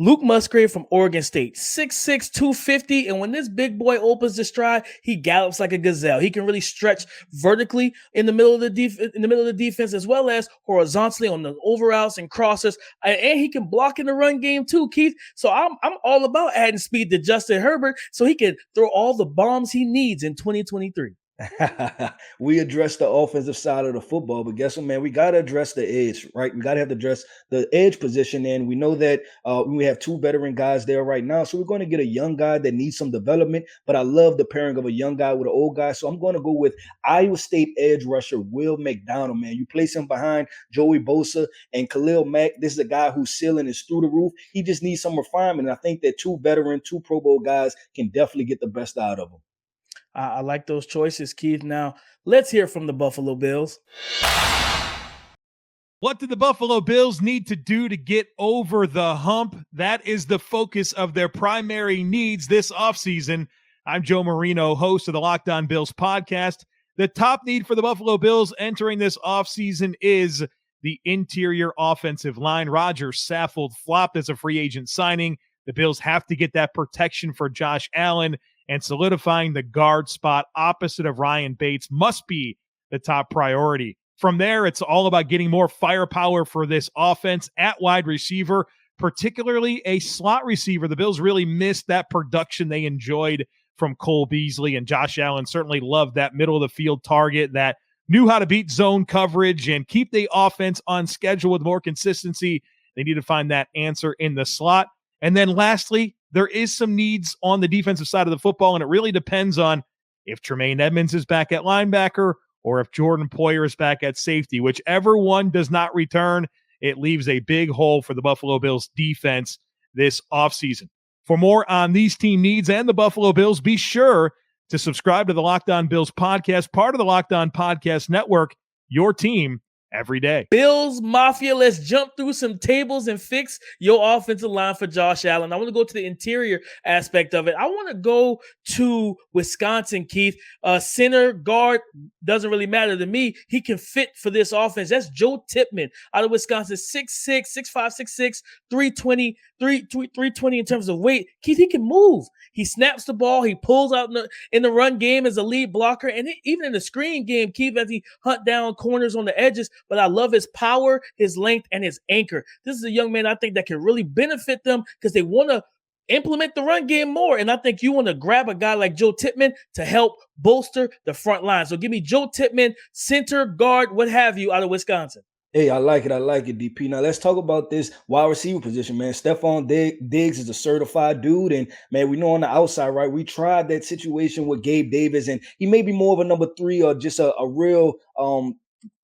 Speaker 1: Luke Musgrave from Oregon State, 6'6", 250. And when this big boy opens the stride, he gallops like a gazelle. He can really stretch vertically in the middle of the defense, as well as horizontally on the over routes and crossers. And he can block in the run game too, Keith. So I'm all about adding speed to Justin Herbert so he can throw all the bombs he needs in 2023.
Speaker 3: We address the offensive side of the football, but guess what, man? We got to address the edge, right? We got to have to address the edge position, and we know that we have two veteran guys there right now, so we're going to get a young guy that needs some development, but I love the pairing of a young guy with an old guy, so I'm going to go with Iowa State edge rusher Will McDonald, man. You place him behind Joey Bosa and Khalil Mack. This is a guy whose ceiling is through the roof. He just needs some refinement, and I think that two Pro Bowl guys can definitely get the best out of him.
Speaker 1: I like those choices, Keith. Now, let's hear from the Buffalo Bills.
Speaker 18: What do the Buffalo Bills need to do to get over the hump? That is the focus of their primary needs this offseason. I'm Joe Marino, host of the Locked On Bills podcast. The top need for the Buffalo Bills entering this offseason is the interior offensive line. Roger Saffold flopped as a free agent signing. The Bills have to get that protection for Josh Allen, and solidifying the guard spot opposite of Ryan Bates must be the top priority. From there, it's all about getting more firepower for this offense at wide receiver, particularly a slot receiver. The Bills really missed that production they enjoyed from Cole Beasley, and Josh Allen certainly loved that middle of the field target that knew how to beat zone coverage and keep the offense on schedule with more consistency. They need to find that answer in the slot. And then lastly, there is some needs on the defensive side of the football, and it really depends on if Tremaine Edmonds is back at linebacker or if Jordan Poyer is back at safety. Whichever one does not return, it leaves a big hole for the Buffalo Bills defense this offseason. For more on these team needs and the Buffalo Bills, be sure to subscribe to the Locked On Bills podcast, part of the Locked On Podcast Network, your team every day.
Speaker 1: Bills Mafia, let's jump through some tables and fix your offensive line for Josh Allen. I want to go to the interior aspect of it. I want to go to Wisconsin, Keith. Center, guard, doesn't really matter to me. He can fit for this offense. That's Joe Tippmann out of Wisconsin, 6'6", 6'5", 6'6", 320 in terms of weight. Keith, he can move. He snaps the ball. He pulls out in the run game as a lead blocker. And even in the screen game, Keith, as he hunt down corners on the edges. But I love his power, his length, and his anchor. This is a young man I think that can really benefit them because they want to implement the run game more. And I think you want to grab a guy like Joe Tippmann to help bolster the front line. So give me Joe Tippmann, center, guard, what have you, out of Wisconsin.
Speaker 3: Hey, I like it, DP. Now, let's talk about this wide receiver position, man. Stephon Diggs is a certified dude, and, man, we know on the outside, right, we tried that situation with Gabe Davis, and he may be more of a number 3 or just a real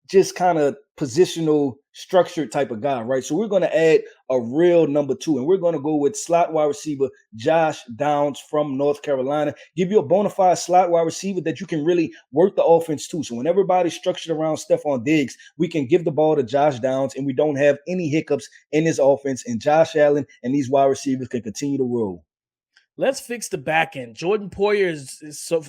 Speaker 3: just kind of positional structured type of guy, right? So we're going to add a real number 2, and we're going to go with slot wide receiver Josh Downs from North Carolina. Give you a bona fide slot wide receiver that you can really work the offense too. So when everybody's structured around Stephon Diggs, we can give the ball to Josh Downs, and we don't have any hiccups in this offense, and Josh Allen and these wide receivers can continue to roll.
Speaker 1: Let's fix the back end. Jordan Poyer is so,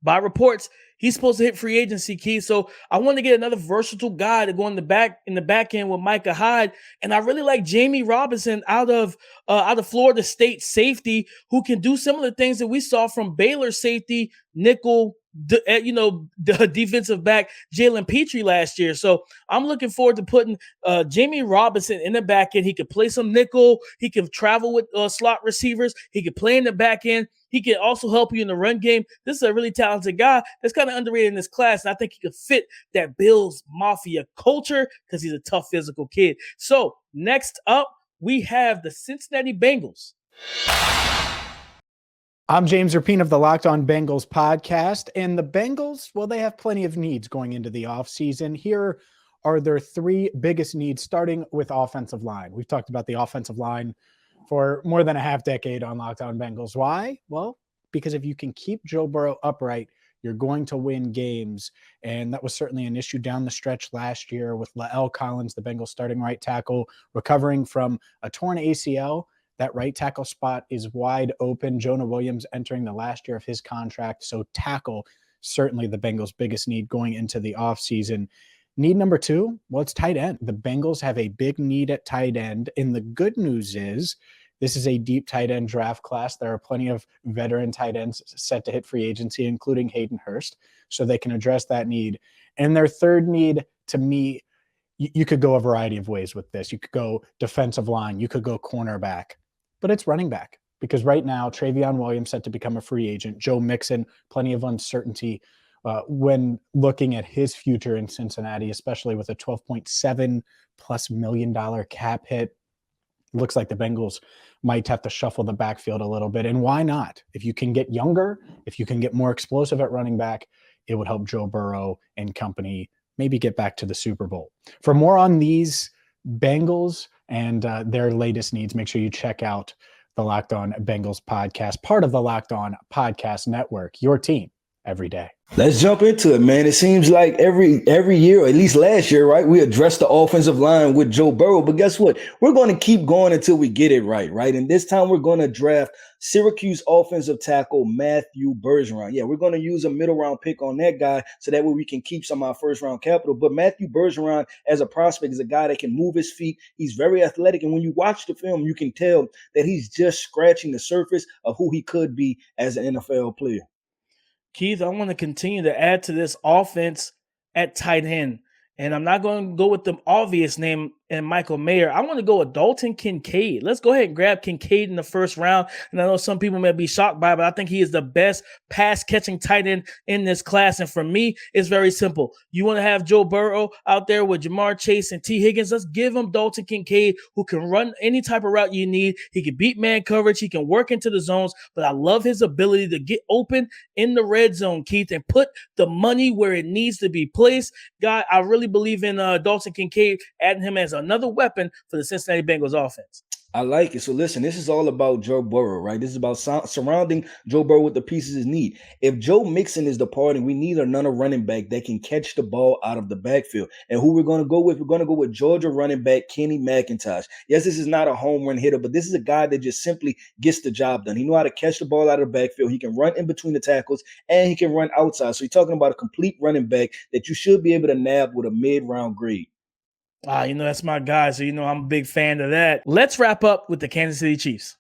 Speaker 1: by reports, He's supposed to hit free agency, Keith. So I want to get another versatile guy to go in the back end with Micah Hyde. And I really like Jamie Robinson out of Florida State safety, who can do similar things that we saw from Baylor safety, nickel, the defensive back Jalen Petrie last year. So I'm looking forward to putting Jamie Robinson in the back end. He could play some nickel. He can travel with slot receivers. He could play in the back end. He can also help you in the run game. This is a really talented guy that's kind of underrated in this class, and I think he could fit that Bills Mafia culture because he's a tough physical kid. So next up, we have the Cincinnati Bengals.
Speaker 19: I'm James Rapine of the Locked On Bengals podcast, and the Bengals, well, they have plenty of needs going into the offseason. Here are their three biggest needs, starting with offensive line. We've talked about the offensive line for more than a half decade on Locked On Bengals. Why? Well, because if you can keep Joe Burrow upright, you're going to win games, and that was certainly an issue down the stretch last year with La'el Collins, the Bengals starting right tackle, recovering from a torn ACL. That right tackle spot is wide open. Jonah Williams entering the last year of his contract. So tackle, certainly the Bengals' biggest need going into the offseason. Need number two, well, it's tight end. The Bengals have a big need at tight end. And the good news is this is a deep tight end draft class. There are plenty of veteran tight ends set to hit free agency, including Hayden Hurst, so they can address that need. And their third need, to me, you could go a variety of ways with this. You could go defensive line. You could go cornerback. But it's running back, because right now, Travion Williams set to become a free agent. Joe Mixon, plenty of uncertainty when looking at his future in Cincinnati, especially with a $12.7+ million cap hit. Looks like the Bengals might have to shuffle the backfield a little bit. And why not? If you can get younger, if you can get more explosive at running back, it would help Joe Burrow and company maybe get back to the Super Bowl. For more on these Bengals and their latest needs, make sure you check out the Locked On Bengals podcast, part of the Locked On Podcast Network, your team every day.
Speaker 3: Let's jump into it, man. It seems like every year, or at least last year, right, we addressed the offensive line with Joe Burrow. But guess what? We're going to keep going until we get it right? And this time we're going to draft Syracuse offensive tackle Matthew Bergeron. Yeah, we're going to use a middle round pick on that guy so that way we can keep some of our first round capital. But Matthew Bergeron as a prospect is a guy that can move his feet. He's very athletic. And when you watch the film, you can tell that he's just scratching the surface of who he could be as an NFL player.
Speaker 1: Keith, I want to continue to add to this offense at tight end. And I'm not going to go with the obvious name and Michael Mayer. I want to go with Dalton Kincaid. Let's go ahead and grab Kincaid in the first round. And I know some people may be shocked by it, but I think he is the best pass-catching tight end in this class. And for me, it's very simple. You want to have Joe Burrow out there with Jamar Chase and T. Higgins. Let's give him Dalton Kincaid, who can run any type of route you need. He can beat man coverage. He can work into the zones. But I love his ability to get open in the red zone, Keith, and put the money where it needs to be placed. God, I really believe in Dalton Kincaid, adding him as another weapon for the Cincinnati Bengals offense.
Speaker 3: I like it. So listen, this is all about Joe Burrow, right? This is about surrounding Joe Burrow with the pieces he needs. If Joe Mixon is departing, we need another running back that can catch the ball out of the backfield. And who we're going to go with? We're going to go with Georgia running back Kenny McIntosh. Yes, this is not a home run hitter, but this is a guy that just simply gets the job done. He knows how to catch the ball out of the backfield. He can run in between the tackles, and he can run outside. So you're talking about a complete running back that you should be able to nab with a mid-round grade.
Speaker 1: That's my guy, so I'm a big fan of that. Let's wrap up with the Kansas City Chiefs.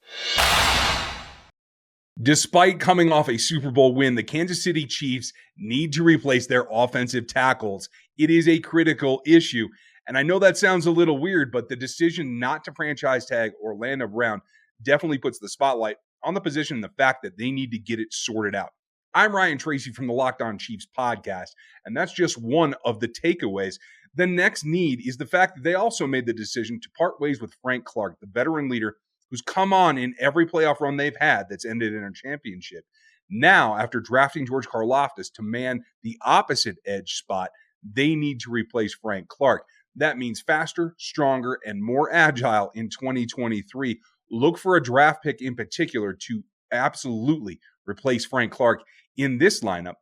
Speaker 20: Despite coming off a Super Bowl win, the Kansas City Chiefs need to replace their offensive tackles. It is a critical issue. And I know that sounds a little weird, but the decision not to franchise tag Orlando Brown definitely puts the spotlight on the position and the fact that they need to get it sorted out. I'm Ryan Tracy from the Locked On Chiefs podcast, and that's just one of the takeaways. The next need is the fact that they also made the decision to part ways with Frank Clark, the veteran leader who's come on in every playoff run they've had that's ended in a championship. Now, after drafting George Karlaftis to man the opposite edge spot, they need to replace Frank Clark. That means faster, stronger, and more agile in 2023. Look for a draft pick in particular to absolutely replace Frank Clark in this lineup.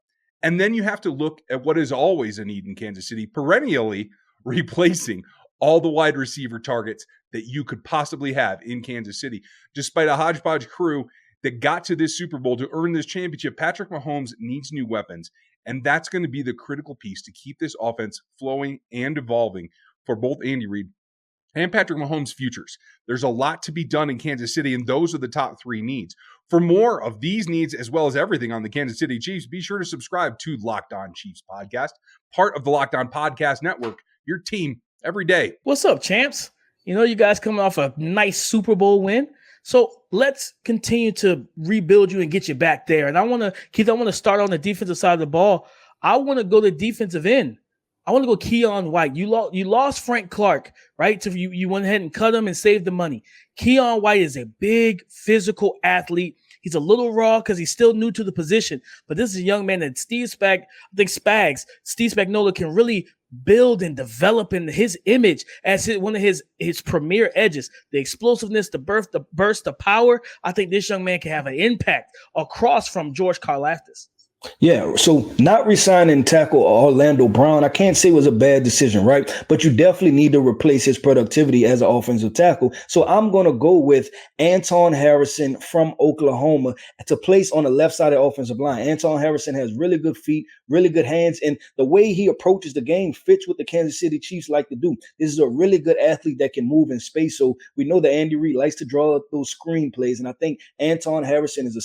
Speaker 20: And then you have to look at what is always a need in Kansas City, perennially replacing all the wide receiver targets that you could possibly have in Kansas City. Despite a hodgepodge crew that got to this Super Bowl to earn this championship, Patrick Mahomes needs new weapons. And that's going to be the critical piece to keep this offense flowing and evolving for both Andy Reid and Patrick Mahomes' futures. There's a lot to be done in Kansas City, and those are the top 3 needs. For more of these needs, as well as everything on the Kansas City Chiefs, be sure to subscribe to Locked On Chiefs podcast, part of the Locked On Podcast Network, your team every day.
Speaker 1: What's up, champs? You know, you guys coming off a nice Super Bowl win. So let's continue to rebuild you and get you back there. And I want to start on the defensive side of the ball. I want to go to defensive end. I want to go Keon White. You lost Frank Clark, right? So you went ahead and cut him and saved the money. Keon White is a big physical athlete. He's a little raw because he's still new to the position. But this is a young man that Steve Spagnuolo can really build and develop in his image as one of his premier edges. The explosiveness, the burst, the power. I think this young man can have an impact across from George Karlaftis.
Speaker 3: Yeah, so not resigning tackle Orlando Brown, I can't say was a bad decision, right? But you definitely need to replace his productivity as an offensive tackle. So I'm going to go with Anton Harrison from Oklahoma to place on the left side of the offensive line. Anton Harrison has really good feet, really good hands, and the way he approaches the game fits what the Kansas City Chiefs like to do. This is a really good athlete that can move in space. So we know that Andy Reid likes to draw up those screen plays, and I think Anton Harrison is a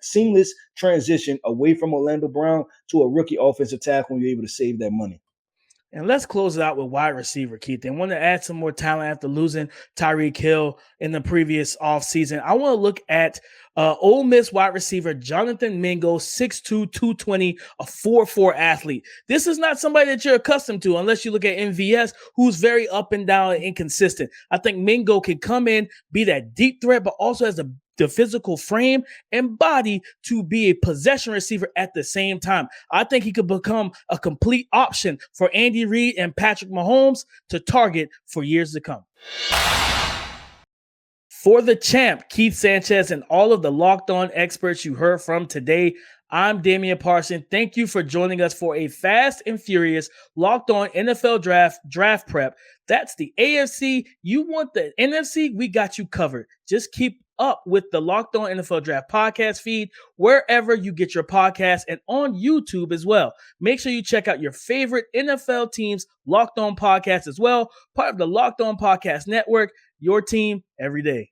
Speaker 3: seamless transition away from Orlando Brown to a rookie offensive tackle, and you're able to save that money.
Speaker 1: And let's close it out with wide receiver, Keith. They want to add some more talent after losing Tyreek Hill in the previous offseason. I want to look at Ole Miss wide receiver Jonathan Mingo, 6'2", 220, a 4'4" athlete. This is not somebody that you're accustomed to unless you look at MVS, who's very up and down and inconsistent. I think Mingo can come in, be that deep threat, but also has the physical frame and body to be a possession receiver at the same time. I think he could become a complete option for Andy Reid and Patrick Mahomes to target for years to come. For the champ, Keith Sanchez, and all of the Locked On experts you heard from today, I'm Damian Parson. Thank you for joining us for a fast and furious Locked On NFL draft prep. That's the AFC. You want the NFC? We got you covered. Just keep up with the Locked On NFL Draft podcast feed wherever you get your podcasts and on YouTube as well. Make sure you check out your favorite NFL teams Locked On podcast as well. Part of the Locked On Podcast Network, your team every day.